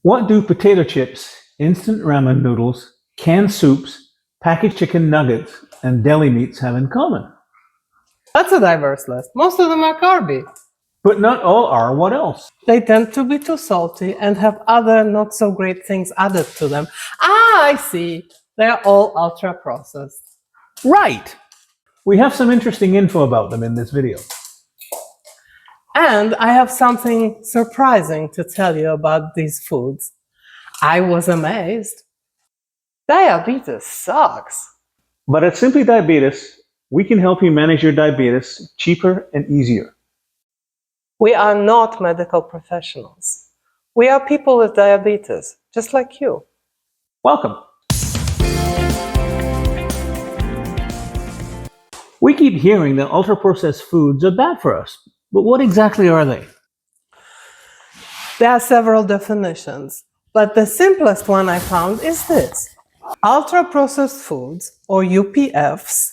What do potato chips, instant ramen noodles, canned soups, packaged chicken nuggets, and deli meats have in common? That's a diverse list. Most of them are carby. But not all are. What else? They tend to be too salty and have other not so great things added to them. Ah, I see. They're all ultra processed. Right! We have some interesting info about them in this video. And I have something surprising to tell you about these foods. I was amazed. Diabetes sucks. But at Simply Diabetes, we can help you manage your diabetes cheaper and easier. We are not medical professionals. We are people with diabetes, just like you. Welcome! We keep hearing that ultra-processed foods are bad for us, but what exactly are they? There are several definitions, but the simplest one I found is this. Ultra-processed foods, or UPFs,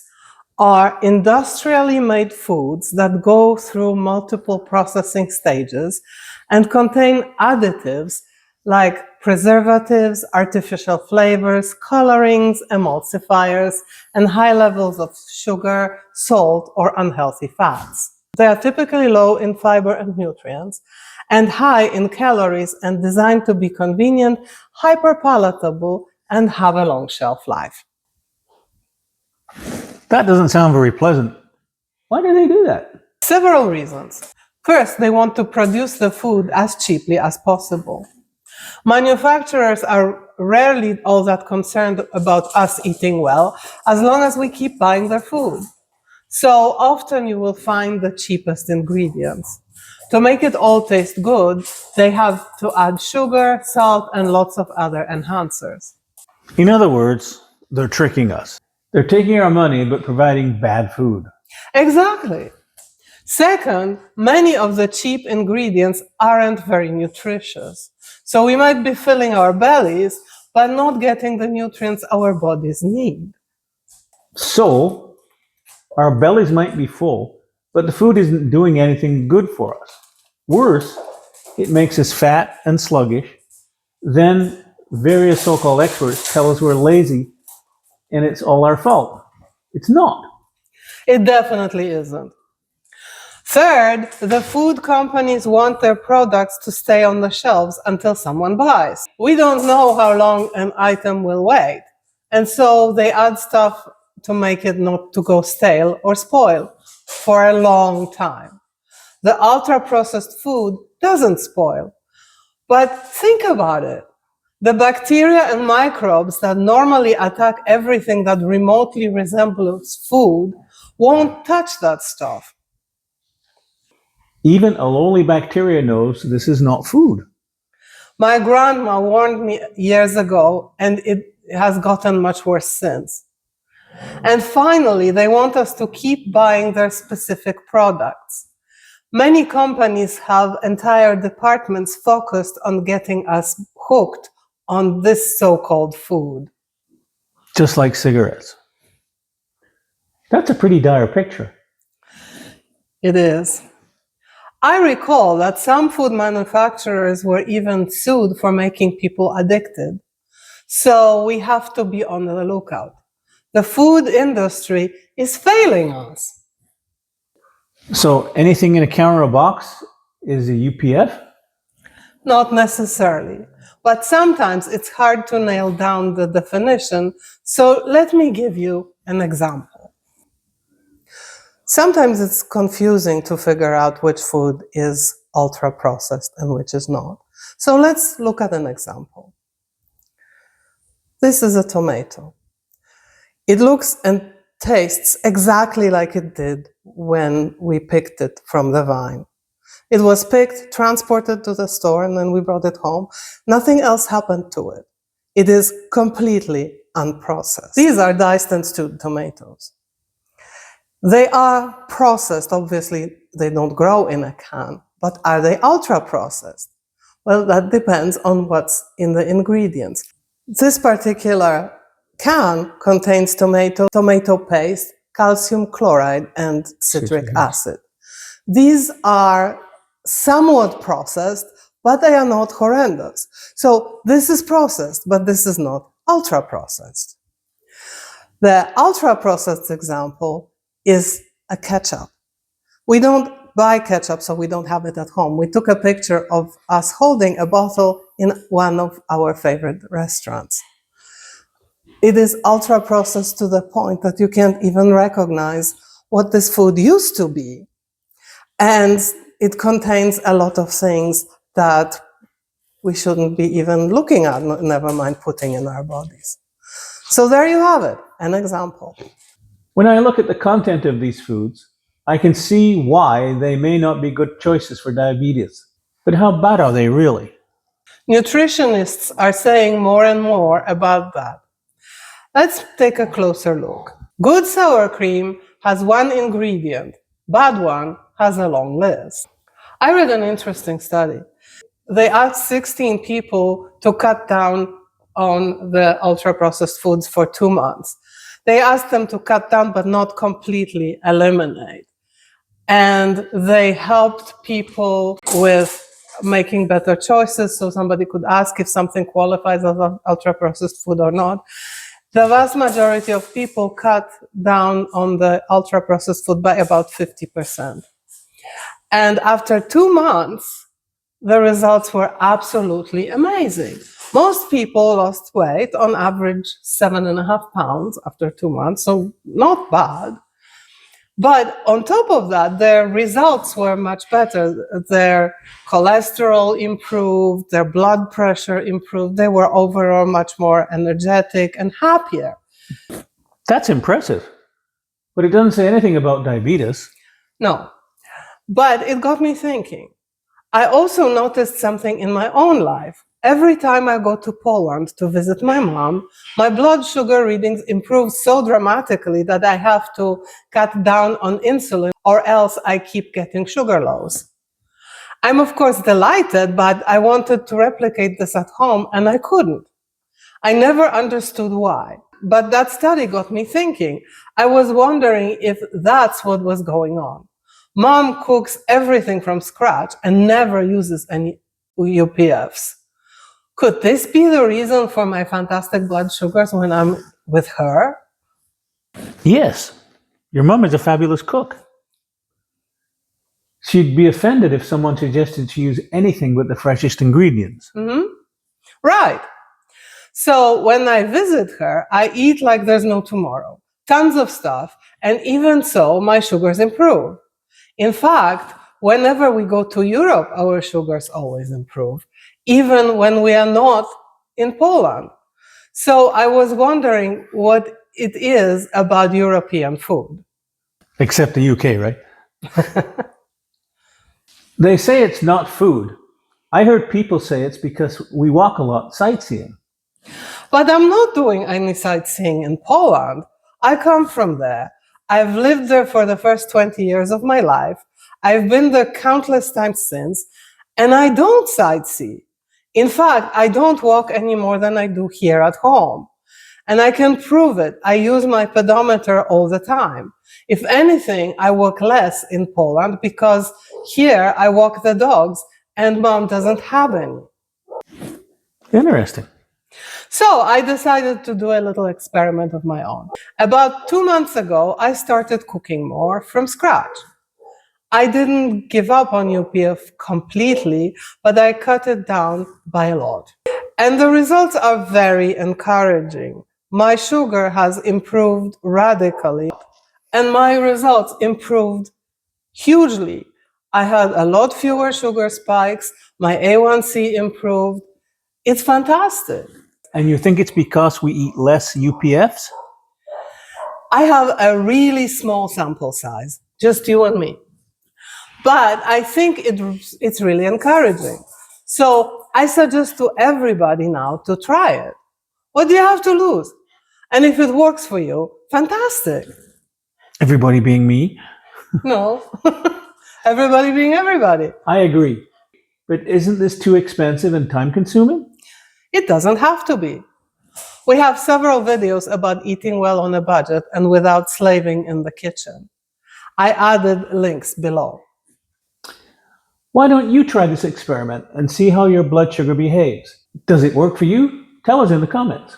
are industrially made foods that go through multiple processing stages and contain additives like preservatives, artificial flavors, colorings, emulsifiers, and high levels of sugar, salt, or unhealthy fats. They are typically low in fiber and nutrients and high in calories and designed to be convenient, hyper-palatable, and have a long shelf life. That doesn't sound very pleasant. Why do they do that? Several reasons. First, they want to produce the food as cheaply as possible. Manufacturers are rarely all that concerned about us eating well, as long as we keep buying their food. So often you will find the cheapest ingredients. To make it all taste good, they have to add sugar, salt, and lots of other enhancers. In other words, they're tricking us. They're taking our money but providing bad food. Exactly. Second, many of the cheap ingredients aren't very nutritious. So we might be filling our bellies, but not getting the nutrients our bodies need. So, our bellies might be full, but the food isn't doing anything good for us. Worse, it makes us fat and sluggish. Then various so-called experts tell us we're lazy and it's all our fault. It's not. It definitely isn't. Third, the food companies want their products to stay on the shelves until someone buys. We don't know how long an item will wait, and so they add stuff to make it not to go stale or spoil for a long time. The ultra-processed food doesn't spoil. But think about it. The bacteria and microbes that normally attack everything that remotely resembles food won't touch that stuff. Even a lowly bacteria knows this is not food. My grandma warned me years ago, and it has gotten much worse since. And finally, they want us to keep buying their specific products. Many companies have entire departments focused on getting us hooked on this so-called food. Just like cigarettes. That's a pretty dire picture. It is. I recall that some food manufacturers were even sued for making people addicted. So we have to be on the lookout. The food industry is failing us. So anything in a counter or box is a UPF? Not necessarily, but sometimes it's hard to nail down the definition, so let me give you an example. Sometimes it's confusing to figure out which food is ultra-processed and which is not. So let's look at an example. This is a tomato. It looks and tastes exactly like it did when we picked it from the vine. It was picked, transported to the store, and then we brought it home. Nothing else happened to it. It is completely unprocessed. These are diced and stewed tomatoes. They are processed. Obviously, they don't grow in a can, but are they ultra-processed? Well, that depends on what's in the ingredients. This particular can contains tomato paste, calcium chloride, and citric acid. These are somewhat processed, but they are not horrendous. So this is processed, but this is not ultra-processed. The ultra-processed example is a ketchup. We don't buy ketchup, so we don't have it at home. We took a picture of us holding a bottle in one of our favorite restaurants. It is ultra-processed to the point that you can't even recognize what this food used to be. And it contains a lot of things that we shouldn't be even looking at, never mind putting in our bodies. So there you have it, an example. When I look at the content of these foods, I can see why they may not be good choices for diabetes. But how bad are they really? Nutritionists are saying more and more about that. Let's take a closer look. Good sour cream has one ingredient. Bad one has a long list. I read an interesting study. They asked 16 people to cut down on the ultra-processed foods for 2 months. They asked them to cut down but not completely eliminate. And they helped people with making better choices, so somebody could ask if something qualifies as an ultra-processed food or not. The vast majority of people cut down on the ultra-processed food by about 50%. And after 2 months, the results were absolutely amazing. Most people lost weight, on average 7.5 pounds after 2 months, so not bad. But on top of that, their results were much better. Their cholesterol improved, their blood pressure improved, they were overall much more energetic and happier. That's impressive. But it doesn't say anything about diabetes. No, but it got me thinking. I also noticed something in my own life. Every time I go to Poland to visit my mom, my blood sugar readings improve so dramatically that I have to cut down on insulin, or else I keep getting sugar lows. I'm of course delighted, but I wanted to replicate this at home and I couldn't. I never understood why. But that study got me thinking. I was wondering if that's what was going on. Mom cooks everything from scratch and never uses any UPFs. Could this be the reason for my fantastic blood sugars when I'm with her? Yes, your mom is a fabulous cook. She'd be offended if someone suggested she use anything but the freshest ingredients. Right. So when I visit her, I eat like there's no tomorrow. Tons of stuff, and even so, my sugars improve. In fact, whenever we go to Europe, our sugars always improve, even when we are not in Poland. So I was wondering what it is about European food. Except the UK, right? They say it's not food. I heard people say it's because we walk a lot sightseeing. But I'm not doing any sightseeing in Poland. I come from there. I've lived there for the first 20 years of my life. I've been there countless times since, and I don't sightsee. In fact, I don't walk any more than I do here at home. And I can prove it. I use my pedometer all the time. If anything, I walk less in Poland because here I walk the dogs and mom doesn't have any. Interesting. So I decided to do a little experiment of my own. About 2 months ago, I started cooking more from scratch. I didn't give up on UPF completely, but I cut it down by a lot. And the results are very encouraging. My sugar has improved radically, and my results improved hugely. I had a lot fewer sugar spikes, my A1C improved. It's fantastic. And you think it's because we eat less UPFs? I have a really small sample size, just you and me. But I think it's really encouraging. So I suggest to everybody now to try it. What do you have to lose? And if it works for you, fantastic. Everybody being me? No, everybody being everybody. I agree. But isn't this too expensive and time consuming? It doesn't have to be. We have several videos about eating well on a budget and without slaving in the kitchen. I added links below. Why don't you try this experiment and see how your blood sugar behaves? Does it work for you? Tell us in the comments.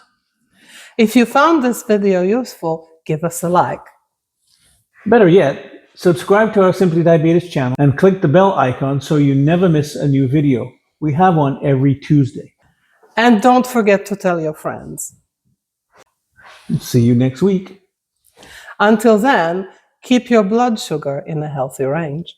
If you found this video useful, give us a like. Better yet, subscribe to our Simply Diabetes channel and click the bell icon so you never miss a new video. We have one every Tuesday. And don't forget to tell your friends. See you next week. Until then, keep your blood sugar in a healthy range.